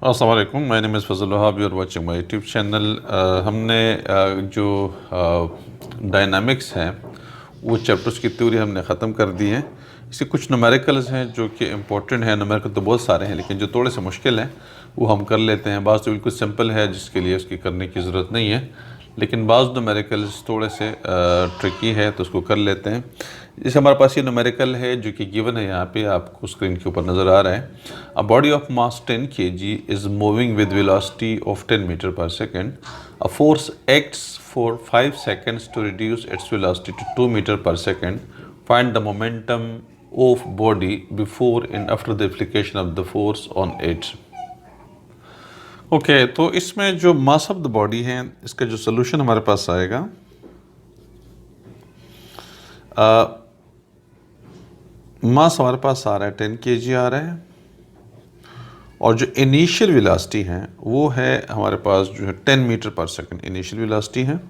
अस्सलाम वालेकुम, my name is Fazal Wahab, you are watching my YouTube channel. हमने जो डायनामिक्स हैं वो चैप्टर्स की थ्योरी हमने ख़त्म कर दी है। इसके कुछ न्यूमेरिकल्स हैं जो कि इम्पोर्टेंट हैं। न्यूमेरिकल तो बहुत सारे हैं लेकिन जो थोड़े से मुश्किल हैं वो हम कर लेते हैं। बाज़ तो बिल्कुल सिंपल है जिसके लिए उसकी करने की ज़रूरत नहीं है, लेकिन बाज़ न्यूमेरिकल्स थोड़े से ट्रिकी है तो उसको कर लेते हैं। जैसे हमारे पास ये न्यूमेरिकल है जो कि गिवन है, यहाँ पे आपको स्क्रीन के ऊपर नज़र आ रहा है। A body of mass 10 kg is moving with velocity of 10 metre per second. A force acts for 5 seconds to reduce its velocity to 2 meter per second. Find the momentum of body before and after the application of the force on it. Okay तो इसमें जो मास of the body है इसका जो solution हमारे पास आएगा, मास हमारे पास आ रहा है 10 kg आ रहा है, और जो इनिशियल वेलोसिटी है वो है हमारे पास जो है 10 metre per second initial velocity है।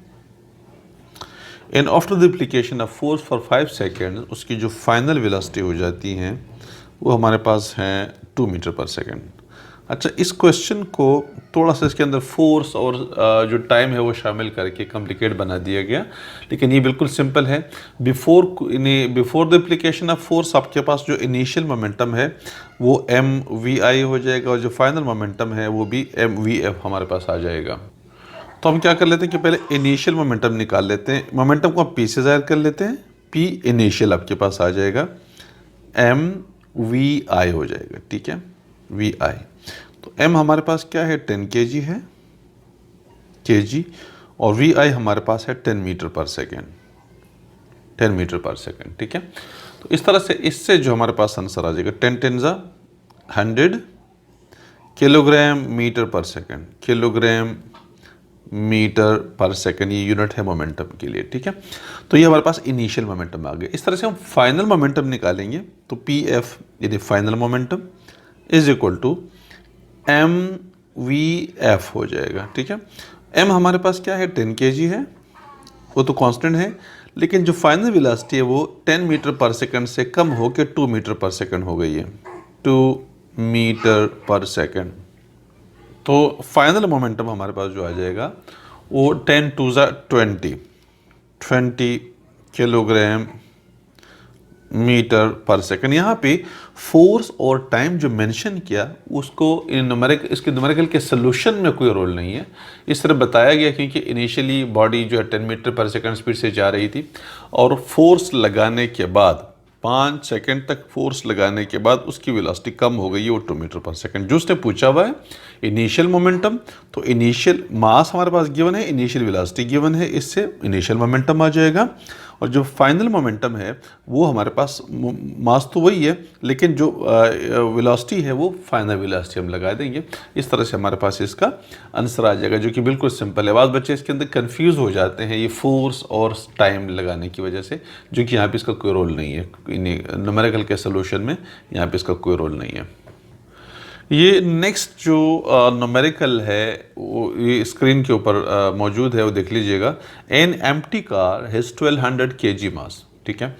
And after the application of force for 5 second उसकी जो फाइनल वेलोसिटी हो जाती है वो हमारे पास है 2 मीटर पर सेकेंड। अच्छा, इस क्वेश्चन को थोड़ा सा इसके अंदर फोर्स और जो टाइम है वो शामिल करके कॉम्प्लिकेट बना दिया गया, लेकिन ये बिल्कुल सिंपल है। Before the application of force आपके पास जो इनिशियल मोमेंटम है वो mvi हो जाएगा, और जो फाइनल मोमेंटम है वो भी mvf हमारे पास आ जाएगा। तो हम क्या कर लेते हैं कि पहले इनिशियल मोमेंटम निकाल लेते हैं। मोमेंटम को हम p से ज़ाहिर कर लेते हैं। p इनिशियल आपके पास आ जाएगा, mvi हो जाएगा, ठीक है, vi। तो m हमारे पास क्या है, 10 kg है, kg, और vi हमारे पास है 10 metre per second, 10 metre per second, ठीक है। तो इस तरह से इससे जो हमारे पास आंसर आ जाएगा 10 10 100 kilogram metre per second, kilogram metre per second, ये यूनिट है मोमेंटम के लिए, ठीक है। तो ये हमारे पास इनिशियल मोमेंटम आ गया। इस तरह से हम फाइनल मोमेंटम निकालेंगे तो पी एफ यानी final momentum is equal to M V F हो जाएगा, ठीक है। एम हमारे पास क्या है, 10 kg है, वो तो कांस्टेंट है, लेकिन जो फाइनल वेलोसिटी है वो 10 मीटर पर सेकंड से कम होकर 2 मीटर पर सेकंड हो गई है, 2 मीटर पर सेकंड। तो फाइनल मोमेंटम हमारे पास जो आ जाएगा वो 10 2 20 किलोग्राम मीटर पर सेकंड। यहाँ पे फोर्स और टाइम जो मेंशन किया उसको इसके न्यूमेरिकल के सोल्यूशन में कोई रोल नहीं है, इस तरह बताया गया क्योंकि इनिशियली बॉडी जो है 10 मीटर पर सेकंड स्पीड से जा रही थी, और फोर्स लगाने के बाद 5 सेकंड तक फोर्स लगाने के बाद उसकी वेलोसिटी कम हो गई है, वो 2 मीटर पर सेकंड। जो उसने पूछा हुआ है इनिशियल मोमेंटम, तो इनिशियल मास हमारे पास गिवन है, इनिशियल वेलोसिटी गिवन है, इससे इनिशियल मोमेंटम आ जाएगा। और जो फाइनल मोमेंटम है वो हमारे पास मास तो वही है, लेकिन जो वेलोसिटी है वो फाइनल वेलोसिटी हम लगा देंगे। इस तरह से हमारे पास इसका आंसर आ जाएगा, जो कि बिल्कुल सिंपल है। बाद बच्चे इसके अंदर कंफ्यूज हो जाते हैं ये फोर्स और टाइम लगाने की वजह से, जो कि यहाँ पे इसका कोई रोल नहीं है, न्यूमेरिकल के सोल्यूशन में यहाँ पे इसका कोई रोल नहीं है। ये नेक्स्ट जो न्यूमेरिकल है वो ये स्क्रीन के ऊपर मौजूद है, वो देख लीजिएगा। An empty car has 1200 kg mass, ठीक है।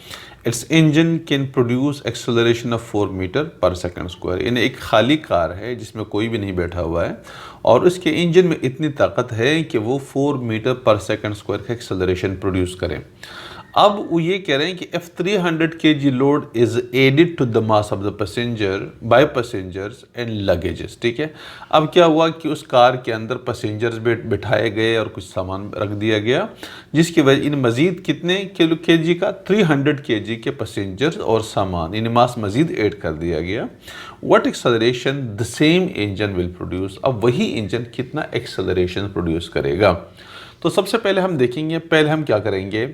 Its engine can produce acceleration of 4 metre per second square. यानी एक खाली कार है जिसमें कोई भी नहीं बैठा हुआ है, और उसके इंजन में इतनी ताकत है कि वो 4 मीटर पर सेकंड स्क्वायर का एक्सेलरेशन प्रोड्यूस करें। अब वो ये कह रहे हैं कि if 300 kg load is added to the mass of the passenger by passengers and luggages, ठीक है। अब क्या हुआ कि उस कार के अंदर पैसेंजर्स बिठाए गए और कुछ सामान रख दिया गया, जिसकी वजह इन मजीद कितने किलो kg का 300 kg के पैसेंजर्स और सामान इन मास मजीद ऐड कर दिया गया। What acceleration the same engine will produce. अब वही इंजन कितना एक्सेलरेशन प्रोड्यूस करेगा। तो सबसे पहले हम देखेंगे, पहले हम क्या करेंगे,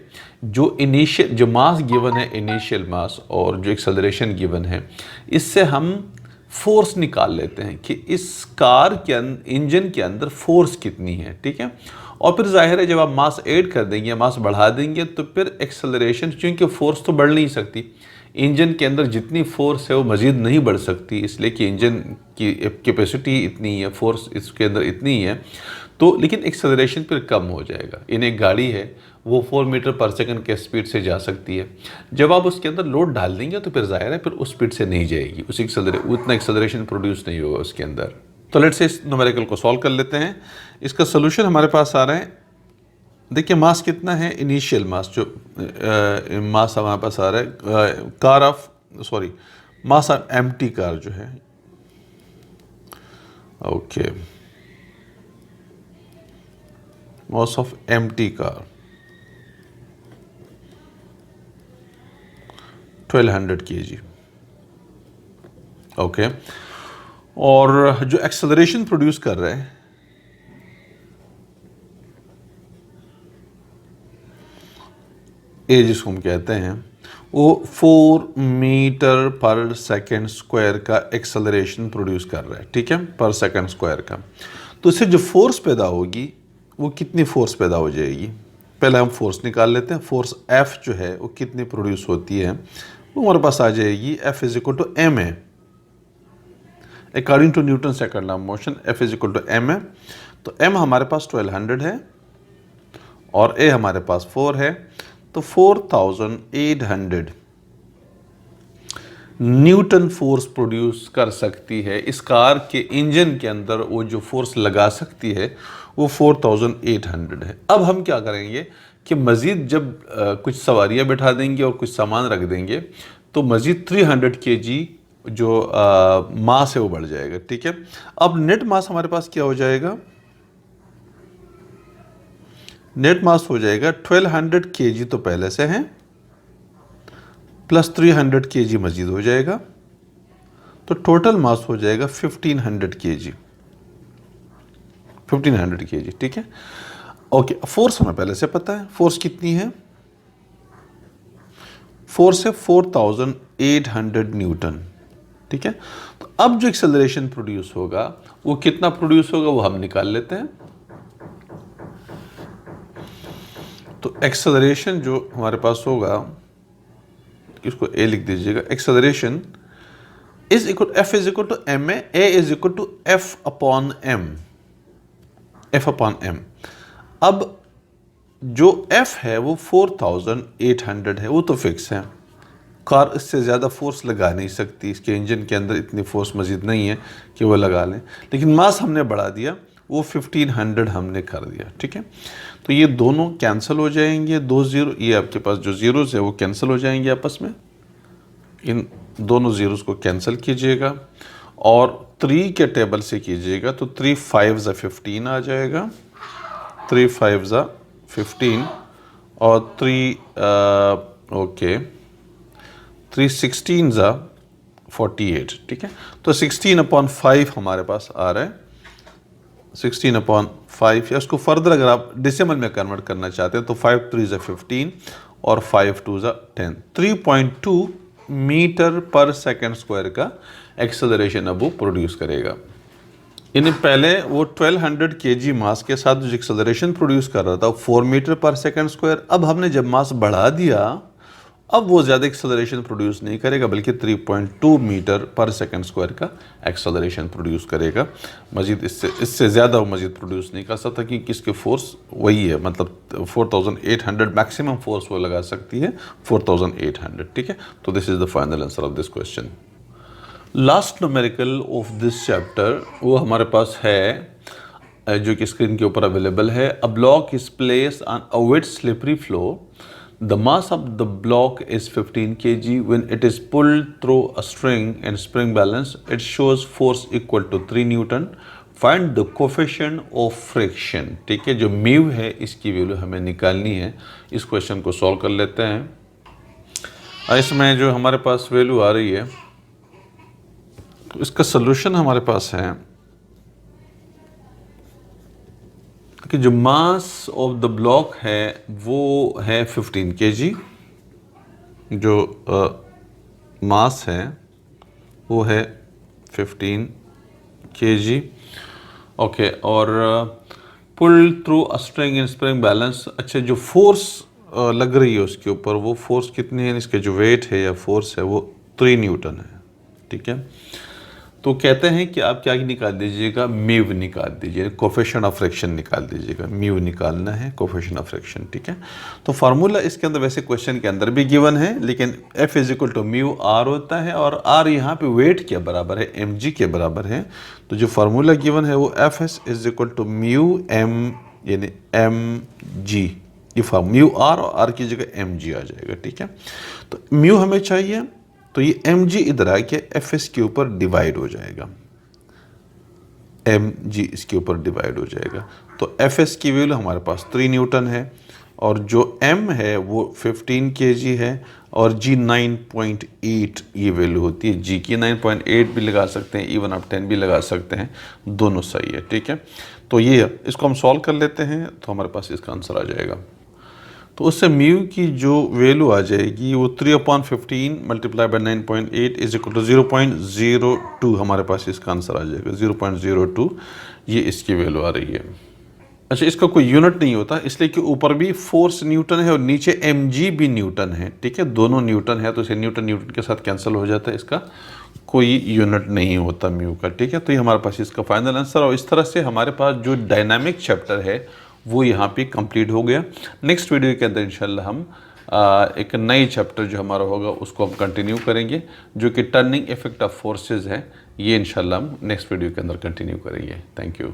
जो मास गिवन है इनिशियल मास और जो एक्सेलरेशन गिवन है, इससे हम फोर्स निकाल लेते हैं कि इस कार के इंजन के अंदर फोर्स कितनी है, ठीक है। और फिर जाहिर है जब आप मास ऐड कर देंगे, मास बढ़ा देंगे, तो फिर एक्सेलरेशन, क्योंकि फोर्स तो बढ़ नहीं सकती, इंजन के अंदर जितनी फोर्स है वो मज़ीद नहीं बढ़ सकती, इसलिए कि इंजन की कैपेसिटी इतनी है, फोर्स इसके अंदर इतनी है, तो लेकिन एक्सेलरेशन फिर कम हो जाएगा। इन एक गाड़ी है वो 4 मीटर पर सेकंड के स्पीड से जा सकती है, जब आप उसके अंदर लोड डाल देंगे तो फिर जाहिर है फिर उस स्पीड से नहीं जाएगी, उतना एक्सेलरेशन प्रोड्यूस नहीं होगा उसके अंदर। तो लेट्स से इस न्यूमेरिकल को सॉल्व कर लेते हैं। इसका सोल्यूशन हमारे पास आ रहा है, देखिए मास कितना है, इनिशियल मास जो मास हमारे पास आ रहा है मास ऑफ एम्प्टी कार जो है, okay, mass of empty car 1200 kg, okay. और जो एक्सेलरेशन प्रोड्यूस कर रहे हैं ए जिसको हम कहते हैं वो 4 मीटर पर सेकेंड स्क्वायर का एक्सेलरेशन प्रोड्यूस कर रहा है, ठीक है, पर सेकेंड स्क्वायर का। तो इससे जो फोर्स पैदा होगी वो कितनी फोर्स पैदा हो जाएगी, पहले हम फोर्स निकाल लेते हैं। फोर्स F जो है वो कितनी प्रोड्यूस होती है, वो हमारे पास आ जाएगी F is equal to m a, according to Newton second law of motion F is equal to m a. तो m हमारे पास 1200 है और a हमारे पास 4 है, तो 4800 न्यूटन फोर्स प्रोड्यूस कर सकती है इस कार के इंजन के अंदर। वो जो फोर्स लगा सकती है वो 4800 है। अब हम क्या करेंगे कि मज़ीद जब कुछ सवारियां बैठा देंगे और कुछ सामान रख देंगे तो मज़ीद 300 kg जो मास है वो बढ़ जाएगा, ठीक है। अब नेट मास हमारे पास क्या हो जाएगा, नेट मास हो जाएगा 1200 kg तो पहले से है, प्लस 300 kg मजीद हो जाएगा, तो टोटल मास हो जाएगा 1500 kg, 1500 kg, ठीक है। ओके, फोर्स हमें पहले से पता है, फोर्स कितनी है, फोर्स है 4800 न्यूटन, ठीक है। तो अब जो एक्सेलरेशन प्रोड्यूस होगा वो कितना प्रोड्यूस होगा वो हम निकाल लेते हैं। तो एक्सेलरेशन जो हमारे पास होगा, इसको ए लिख दीजिएगा, acceleration is equal F is equal to M A is equal to F upon M, F upon M. अब जो एफ है वो 4800 है, वो तो फिक्स है, कार इससे ज़्यादा फोर्स लगा नहीं सकती, इसके इंजन के अंदर इतनी फोर्स मजीद नहीं है कि वो लगा लें, लेकिन मास हमने बढ़ा दिया, वो 1500 हमने कर दिया, ठीक है। तो ये दोनों कैंसिल हो जाएंगे, 2 0, ये आपके पास जो जीरोस है वो कैंसिल हो जाएंगे आपस में, इन दोनों जीरोस को कैंसिल कीजिएगा और 3 के टेबल से कीजिएगा, तो 3 5 15 आ जाएगा, 3 5 15 और 3 16 48, ठीक है। तो 16/5 हमारे पास आ रहा है, 16/5, या उसको फर्दर अगर आप डेसिमल में कन्वर्ट करना चाहते हैं तो 5 3 15 और 5 2 10, 3.2 मीटर पर सेकेंड स्क्वायर का एक्सेलरेशन अब वो प्रोड्यूस करेगा। यानी पहले वो 1200 kg मास के साथ जो एक्सेलरेशन प्रोड्यूस कर रहा था 4 मीटर पर सेकेंड स्क्वायर, अब हमने जब मास बढ़ा दिया अब वो ज़्यादा एक्सेलरेशन प्रोड्यूस नहीं करेगा बल्कि 3.2 मीटर पर सेकेंड स्क्वायर का एक्सेलरेशन प्रोड्यूस करेगा। मजीद इससे ज़्यादा वो मजीद प्रोड्यूस नहीं कर सकता क्योंकि इसके फोर्स वही है, मतलब 4800 मैक्सिमम फोर्स वो लगा सकती है, 4800, ठीक है। तो this is the final answer of this question. Last numerical of this chapter वो हमारे पास है जो कि स्क्रीन के ऊपर अवेलेबल है। A block is place on a wet slippery floor, the mass of the block is 15 kg. When it is pulled through a string and spring balance, it shows force equal to 3 Newton. Find the coefficient of friction, ठीक है। जो mu है इसकी value हमें निकालनी है। इस question को सॉल्व कर लेते हैं। इसमें जो हमारे पास वैल्यू आ रही है तो इसका सलूशन हमारे पास है कि जो मास ऑफ द ब्लॉक है वो है 15 kg, जो मास है वो है 15 kg, ओके। और pull through a string in spring balance, अच्छा जो फोर्स लग रही है उसके ऊपर वो फोर्स कितनी है, इसके जो वेट है या फोर्स है वो 3 न्यूटन है, ठीक है। तो कहते हैं कि आप क्या निकाल दीजिएगा, म्यू निकाल दीजिए, कोफिशिएंट ऑफ फ्रैक्शन निकाल दीजिएगा, म्यू निकालना है, कोफिशिएंट ऑफ फ्रैक्शन, ठीक है। तो फार्मूला इसके अंदर वैसे क्वेश्चन के अंदर भी गिवन है, लेकिन F is equal to mu R होता है और आर यहाँ पे वेट के बराबर है, mg के बराबर है। तो जो फार्मूला गिवन है वो Fs is equal to mu m यानी mg, ये म्यू आर और आर की जगह mg आ जाएगा, ठीक है। तो म्यू हमें चाहिए, तो ये mg इधर आके Fs के ऊपर डिवाइड हो जाएगा, mg इसके ऊपर डिवाइड हो जाएगा। तो Fs की वैल्यू हमारे पास 3 न्यूटन है और जो m है वो 15 kg है और g 9.8 ये वैल्यू होती है। g की 9.8 भी लगा सकते हैं, इवन आप 10 भी लगा सकते हैं, दोनों सही है, ठीक है। तो ये इसको हम सॉल्व कर लेते हैं तो हमारे पास इसका आंसर आ जाएगा। तो उससे म्यू की जो वैल्यू आ जाएगी वो 3/15 multiply by 9.8 is equal to 0.02, हमारे पास इसका आंसर आ जाएगा 0.02, ये इसकी वैल्यू आ रही है। अच्छा, इसका कोई यूनिट नहीं होता इसलिए कि ऊपर भी फोर्स न्यूटन है और नीचे mg भी न्यूटन है, ठीक है, दोनों न्यूटन है, तो इसे न्यूटन न्यूटन के साथ कैंसिल हो जाता है, इसका कोई यूनिट नहीं होता म्यू का, ठीक है। तो ये हमारे पास इसका फाइनल आंसर, और इस तरह से हमारे पास जो डायनामिक चैप्टर है वो यहाँ पे कंप्लीट हो गया। नेक्स्ट वीडियो के अंदर इंशाल्लाह हम एक नई चैप्टर जो हमारा होगा उसको हम कंटिन्यू करेंगे, जो कि टर्निंग इफेक्ट ऑफ फोर्सेस है, ये इंशाल्लाह हम नेक्स्ट वीडियो के अंदर कंटिन्यू करेंगे। Thank you.